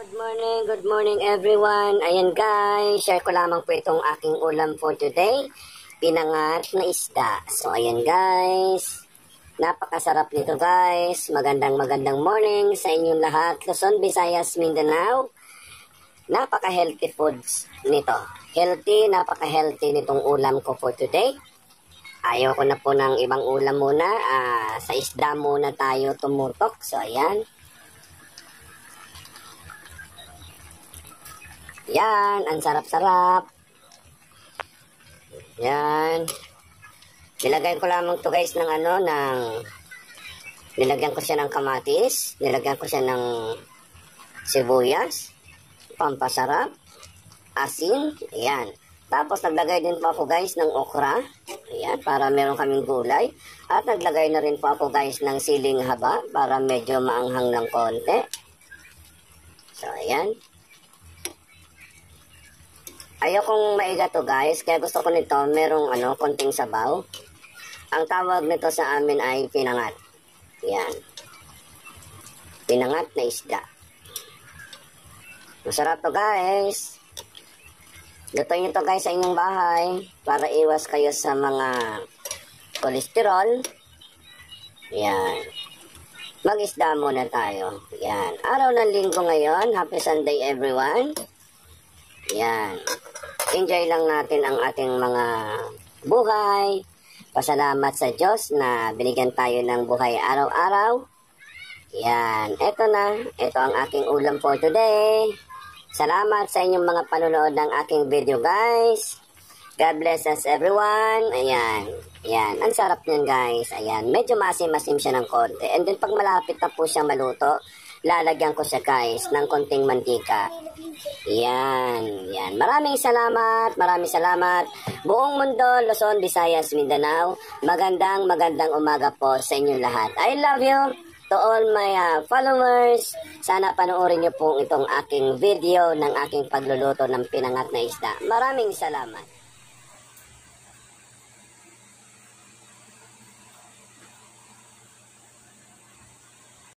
Good morning everyone. Ayan guys, share ko lamang po itong aking ulam for today. Pinangat na isda. So ayan guys, napakasarap nito guys. Magandang morning sa inyong lahat. Luzon, Visayas, Mindanao. Napaka-healthy foods nito. Napaka-healthy nitong ulam ko for today. Ayoko na po ng ibang ulam muna. Sa isda muna tayo tumutok. So ayan. Yan, ang sarap-sarap. Yan. Nilagay ko lamang to guys ng nilagyan ko siya ng kamatis, nilagyan ko siya ng sibuyas, pampasarap, asin, ayan. Tapos naglagay din po ako guys ng okra, ayan, para meron kaming gulay. At naglagay na rin po ako guys ng siling haba para medyo maanghang ng konti. So, ayan. Ayokong maiga to guys, kaya gusto ko nito merong konting sabaw. Ang tawag nito sa amin ay pinangat. Yan. Pinangat na isda. Masarap to guys. Lutuin nyo to guys sa inyong bahay para iwas kayo sa mga kolesterol. Yan. Mag-isda muna tayo. Yan. Araw ng linggo ngayon. Happy Sunday everyone. Yan. Enjoy lang natin ang ating mga buhay. Pasalamat sa Diyos na binigyan tayo ng buhay araw-araw. Yan. Ito na. Ito ang aking ulam for today. Salamat sa inyong mga panonood ng aking video guys. God bless us everyone. Ayan. Ayan. Ang sarap niyan guys. Ayan. Medyo masim-masim siya ng konti. And then pag malapit na po siyang maluto, lalagyan ko siya guys ng konting mantika. Yan, yan. Maraming salamat. Buong mundo, Luzon, Visayas, Mindanao. Magandang umaga po sa inyong lahat. I love you to all my followers. Sana panoorin niyo po itong aking video ng aking pagluluto ng pinangat na isda. Maraming salamat.